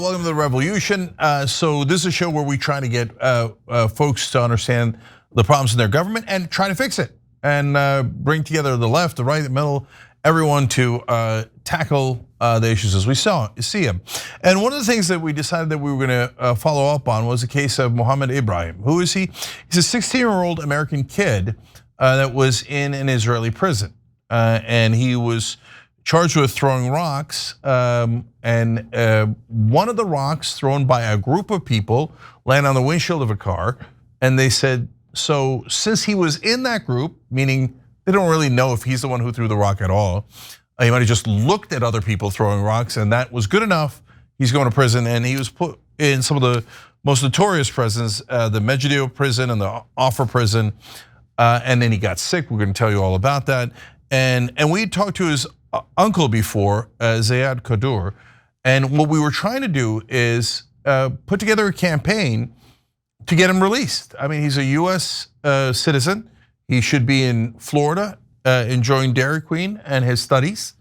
Welcome to the revolution. So this is a show where we try to get folks to understand the problems in their government and try to fix it, and bring together the left, the right, the middle, everyone to tackle the issues as we see them. And one of the things that we decided that we were going to follow up on was the case of Mohammed Ibrahim. Who is he? He's a 16-year-old American kid that was in an Israeli prison, and he was charged with throwing rocks, and one of the rocks thrown by a group of people landed on the windshield of a car, and they said, so since he was in that group, meaning they don't really know if he's the one who threw the rock at all, he might have just looked at other people throwing rocks and that was good enough, he's going to prison. And he was put in some of the most notorious prisons, the Megiddo prison and the Offer prison, and then he got sick. We're going to tell you all about that. And we talked to his uncle before, Ziad Kadur, and what we were trying to do is put together a campaign to get him released. I mean, he's a US citizen. He should be in Florida enjoying Dairy Queen and his studies,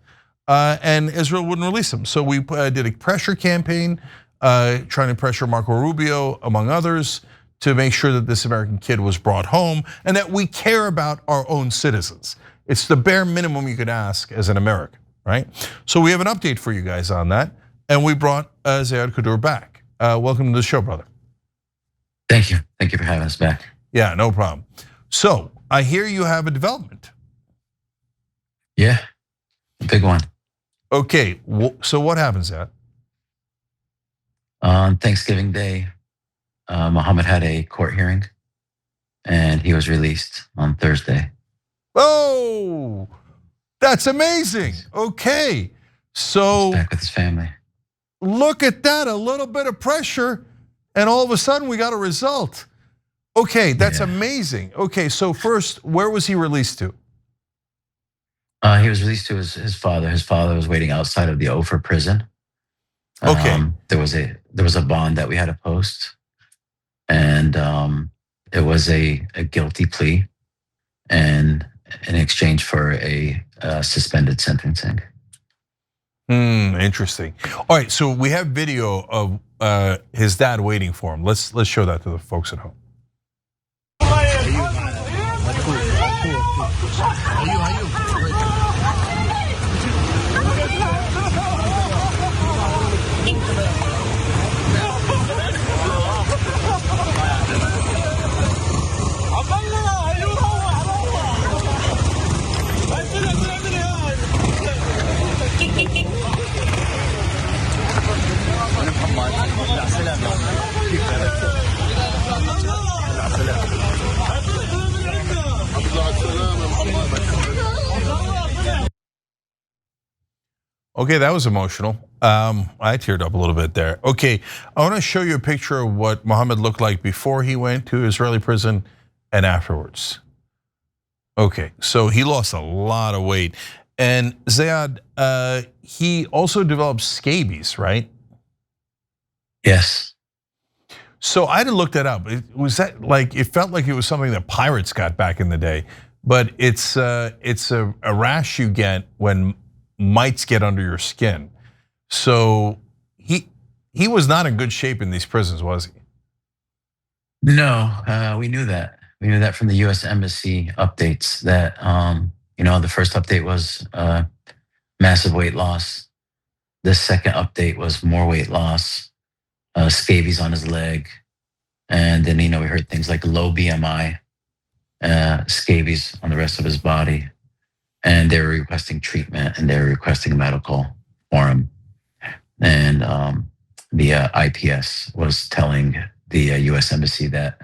and Israel wouldn't release him. So we did a pressure campaign trying to pressure Marco Rubio, among others, to make sure that this American kid was brought home and that we care about our own citizens. It's the bare minimum you could ask as an American, right? So we have an update for you guys on that, and we brought Ziad Kadur back. Welcome to the show, brother. Thank you for having us back. Yeah, no problem. So I hear you have a development. Yeah, a big one. Okay, so what happens, Ziad? On Thanksgiving Day, Mohammed had a court hearing, and he was released on Thursday. Oh, that's amazing. Okay, so he's back with his family. Look at that, a little bit of pressure, and all of a sudden we got a result. Okay, that's amazing. Okay, so first, where was he released to? He was released to his father. His father was waiting outside of the Ofer prison. Okay, there was a bond that we had to post, and it was a guilty plea, and in exchange for a suspended sentencing. Interesting. All right, so we have video of his dad waiting for him. Let's show that to the folks at home. Okay, that was emotional. I teared up a little bit there. Okay, I want to show you a picture of what Mohammed looked like before he went to Israeli prison and afterwards. Okay, so he lost a lot of weight. And Ziad, he also developed scabies, right? Yes. So I had to look that up. Was that like, it felt like it was something that pirates got back in the day, but it's a rash you get when mites get under your skin. So he was not in good shape in these prisons, was he? No, we knew that. We knew that from the U.S. Embassy updates that, the first update was massive weight loss. The second update was more weight loss, scabies on his leg. And then, we heard things like low BMI, scabies on the rest of his body. And they were requesting treatment and they were requesting medical for him. And the IPS was telling the U.S. Embassy that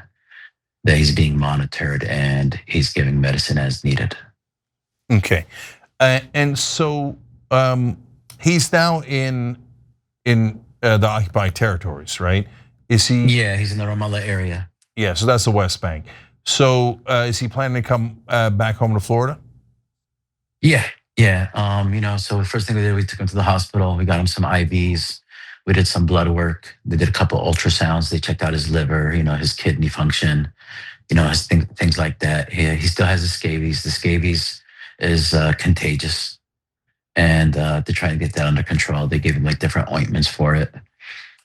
he's being monitored and he's giving medicine as needed. Okay, and so he's now in the occupied territories, right? Is he? Yeah, he's in the Ramallah area. Yeah, so that's the West Bank. So is he planning to come back home to Florida? Yeah. So the first thing we did, we took him to the hospital. We got him some IVs. We did some blood work. They did a couple ultrasounds. They checked out his liver, his kidney function, his things like that. He still has the scabies. The scabies is contagious, and to try and get that under control, they gave him like different ointments for it.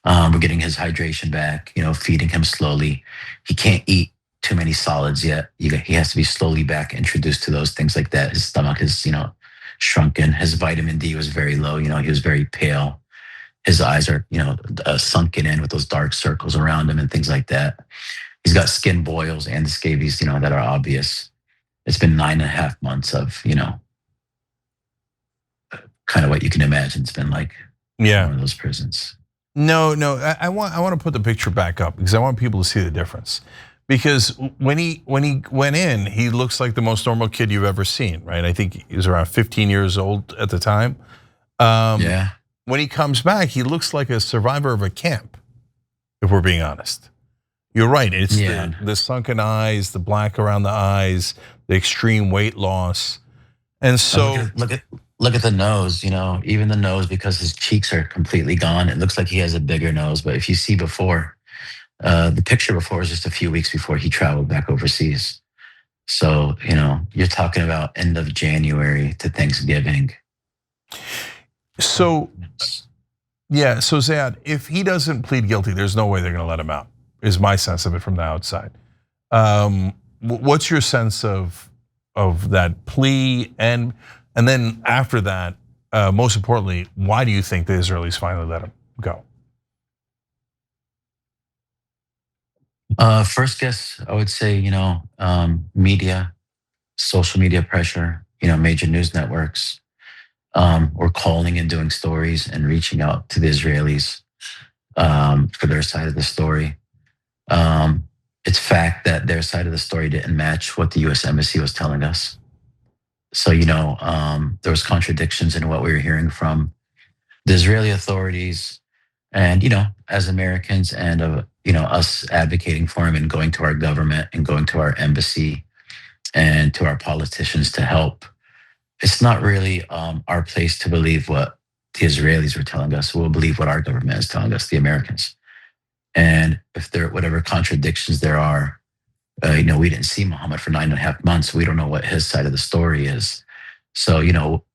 We're getting his hydration back, feeding him slowly. He can't eat too many solids yet. He has to be slowly back introduced to those things like that. His stomach is, shrunken. His vitamin D was very low. He was very pale. His eyes are, sunken in with those dark circles around him and things like that. He's got skin boils and the scabies, that are obvious. It's been 9.5 months of, kind of what you can imagine it's been like in one of those prisons. No, I want to put the picture back up because I want people to see the difference. Because when he went in, he looks like the most normal kid you've ever seen, right? I think he was around 15 years old at the time. Yeah. When he comes back, he looks like a survivor of a camp, if we're being honest. You're right, it's the sunken eyes, the black around the eyes, the extreme weight loss. And so look at the nose, even the nose, because his cheeks are completely gone. It looks like he has a bigger nose. But if you see before, the picture before is just a few weeks before he traveled back overseas. So, you're talking about end of January to Thanksgiving. So, so Ziad, if he doesn't plead guilty, there's no way they're going to let him out, is my sense of it from the outside. What's your sense of that plea? And then after that, most importantly, why do you think the Israelis finally let him go? First guess, I would say, media, social media pressure, major news networks were calling and doing stories and reaching out to the Israelis for their side of the story. It's fact that their side of the story didn't match what the U.S. Embassy was telling us. So, there was contradictions in what we were hearing from the Israeli authorities and, as Americans and, us advocating for him and going to our government and going to our embassy and to our politicians to help. It's not really our place to believe what the Israelis were telling us. We'll believe what our government is telling us, the Americans. And if there, whatever contradictions there are, we didn't see Mohammed for 9.5 months. We don't know what his side of the story is. So,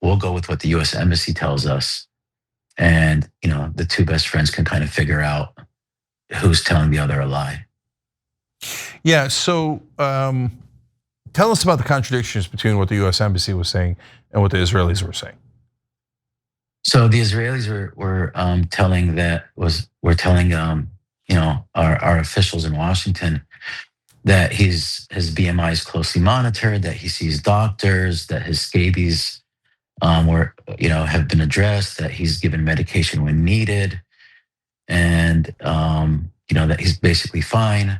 we'll go with what the U.S. Embassy tells us. And, the two best friends can kind of figure out who's telling the other a lie. Yeah, so tell us about the contradictions between what the U.S. Embassy was saying and what the Israelis were saying. So the Israelis were telling our officials in Washington that his BMI is closely monitored, that he sees doctors, that his scabies have been addressed, that he's given medication when needed, and that he's basically fine.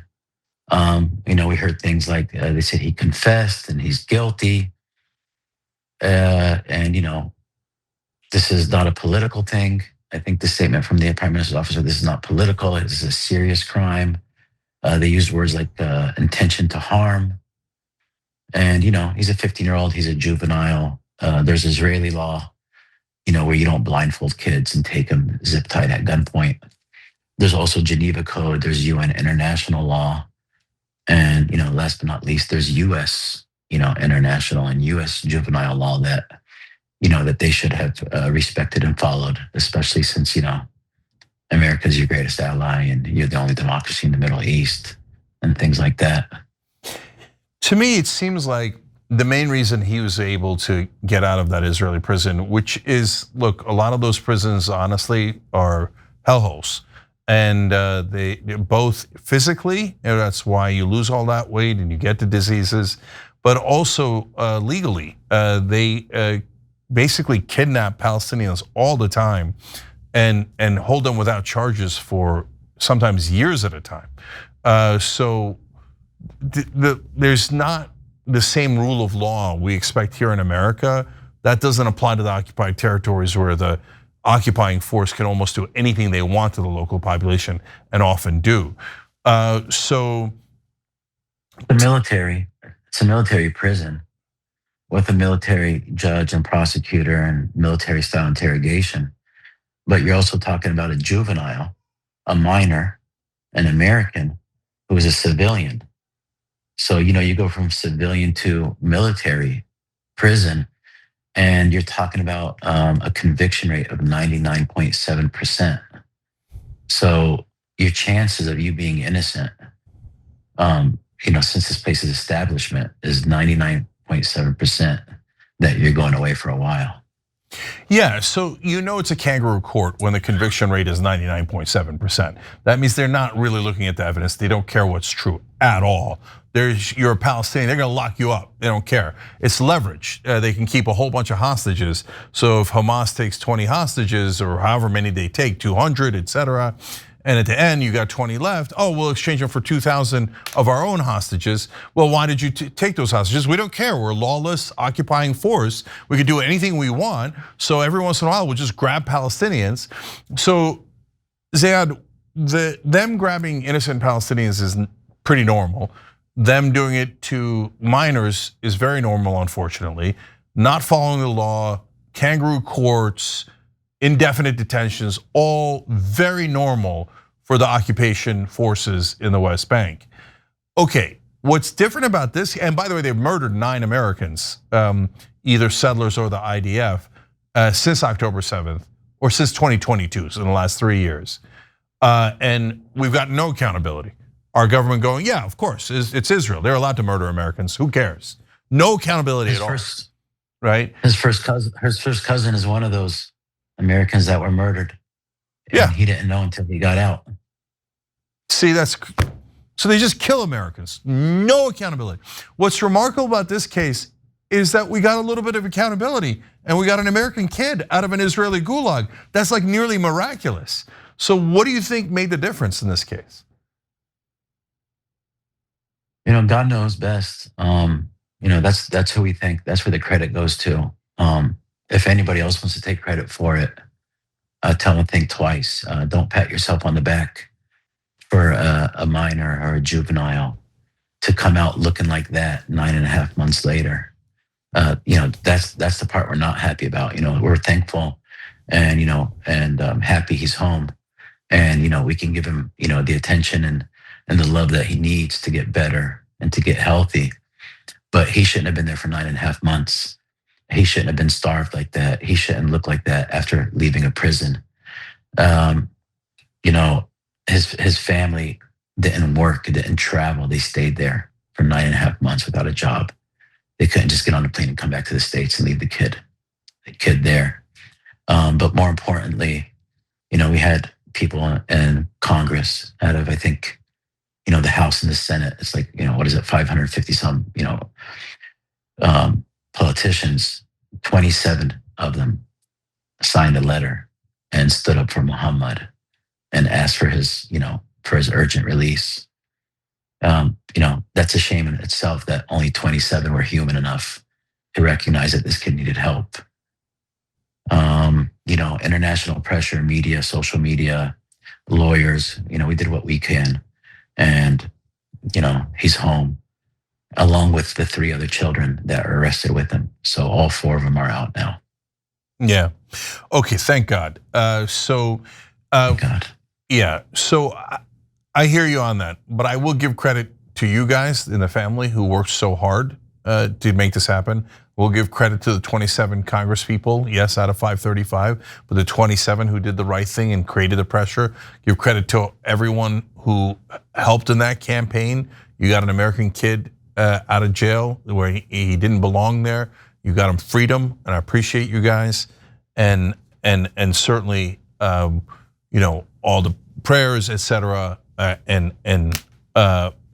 We heard things like they said he confessed and he's guilty, and this is not a political thing. I think the statement from the Prime Minister's office: "This is not political. This is a serious crime." They used words like intention to harm. And, he's a 15-year-old, he's a juvenile. There's Israeli law, where you don't blindfold kids and take them zip tied at gunpoint. There's also Geneva Code, there's UN international law. And, last but not least, there's US, international and US juvenile law that, that they should have respected and followed, especially since, America's your greatest ally and you're the only democracy in the Middle East and things like that. To me, it seems like the main reason he was able to get out of that Israeli prison, which is, look, a lot of those prisons honestly are hellholes. And they both physically, and that's why you lose all that weight and you get the diseases, but also legally, they basically kidnap Palestinians all the time and hold them without charges for sometimes years at a time. So there's not the same rule of law we expect here in America. That doesn't apply to the occupied territories where the occupying force can almost do anything they want to the local population and often do. So it's a military prison with a military judge and prosecutor and military style interrogation. But you're also talking about a juvenile, a minor, an American who is a civilian. So, you go from civilian to military prison, and you're talking about a conviction rate of 99.7%. So your chances of you being innocent, since this place's establishment is 99.7% that you're going away for a while. Yeah, so it's a kangaroo court when the conviction rate is 99.7%. That means they're not really looking at the evidence. They don't care what's true at all. You're a Palestinian, they're gonna lock you up. They don't care. It's leverage. They can keep a whole bunch of hostages. So if Hamas takes 20 hostages or however many they take, 200, etc., and at the end you got 20 left, oh, we'll exchange them for 2,000 of our own hostages. Well, why did you take those hostages? We don't care. We're lawless, occupying force. We can do anything we want. So every once in a while, we'll just grab Palestinians. So Ziad, them grabbing innocent Palestinians is pretty normal. Them doing it to minors is very normal, unfortunately. Not following the law, kangaroo courts, indefinite detentions, all very normal for the occupation forces in the West Bank. Okay, what's different about this, and by the way, they've murdered 9 Americans, either settlers or the IDF, since October 7th, or since 2022, so in the last 3 years. And we've got no accountability. Our government going, yeah, of course, it's Israel. They're allowed to murder Americans, who cares? No accountability at all, right? His first cousin is one of those Americans that were murdered. Yeah. He didn't know until he got out. See, so they just kill Americans, no accountability. What's remarkable about this case is that we got a little bit of accountability and we got an American kid out of an Israeli gulag. That's like nearly miraculous. So what do you think made the difference in this case? God knows best. That's who we think, that's where the credit goes to. If anybody else wants to take credit for it, tell them to think twice. Don't pat yourself on the back for a minor or a juvenile to come out looking like that 9.5 months later. That's the part we're not happy about. We're thankful and happy he's home, and we can give him the attention and the love that he needs to get better and to get healthy. But he shouldn't have been there for 9.5 months. He shouldn't have been starved like that. He shouldn't look like that after leaving a prison. His family didn't work, didn't travel. They stayed there for 9.5 months without a job. They couldn't just get on a plane and come back to the States and leave the kid there. But more importantly, we had people in Congress out of, I think, the House and the Senate. It's like, what is it, 550 some, politicians, 27 of them signed a letter and stood up for Muhammad and asked for his urgent release. That's a shame in itself that only 27 were human enough to recognize that this kid needed help. International pressure, media, social media, lawyers, we did what we can. And, he's home along with the 3 other children that are arrested with him. So all 4 of them are out now. Yeah. Okay, thank God. Thank God. Yeah, so I hear you on that, but I will give credit to you guys in the family who worked so hard to make this happen. We'll give credit to the 27 Congress people, yes, out of 535, but the 27 who did the right thing and created the pressure. Give credit to everyone who helped in that campaign. You got an American kid out of jail where he didn't belong there. You got him freedom, and I appreciate you guys, and certainly all the prayers, etc. And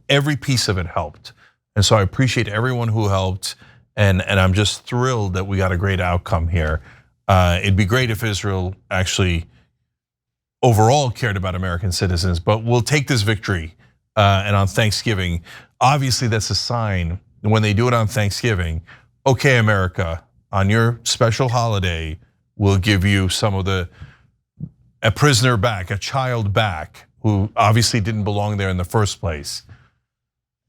every piece of it helped, and so I appreciate everyone who helped. And I'm just thrilled that we got a great outcome here. It'd be great if Israel actually overall cared about American citizens, but we'll take this victory. And on Thanksgiving, obviously that's a sign when they do it on Thanksgiving. Okay, America, on your special holiday, we'll give you a prisoner back, a child back, who obviously didn't belong there in the first place.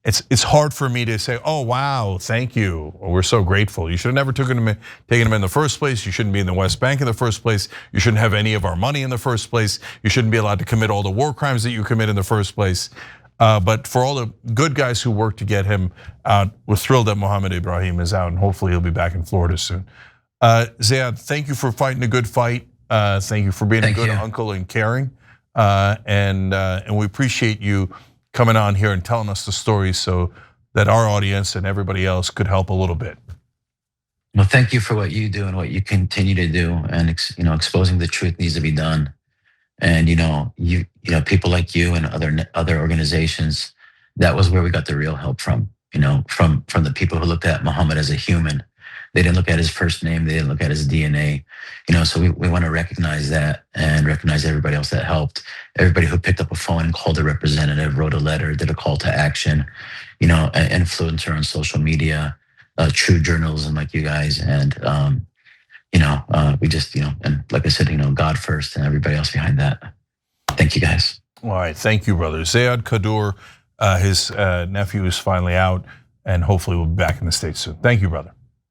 It's hard for me to say, oh wow, thank you, we're so grateful. You should have never taken him in the first place. You shouldn't be in the West Bank in the first place. You shouldn't have any of our money in the first place. You shouldn't be allowed to commit all the war crimes that you commit in the first place. But for all the good guys who worked to get him out, we're thrilled that Mohammed Ibrahim is out, and hopefully he'll be back in Florida soon. Ziad, thank you for fighting a good fight. Thank you for being a good uncle and caring. and we appreciate you coming on here and telling us the stories so that our audience and everybody else could help a little bit. Well, thank you for what you do and what you continue to do, and exposing the truth needs to be done. And people like you and other organizations, that was where we got the real help from. From the people who looked at Muhammad as a human. They didn't look at his first name. They didn't look at his DNA. So we want to recognize that and recognize everybody else that helped. Everybody who picked up a phone and called a representative, wrote a letter, did a call to action. An influencer on social media, true journalism like you guys, and we just and like I said, God first and everybody else behind that. Thank you guys. All right, thank you, brother. Ziad Kadour, his nephew is finally out, and hopefully we'll be back in the States soon. Thank you, brother.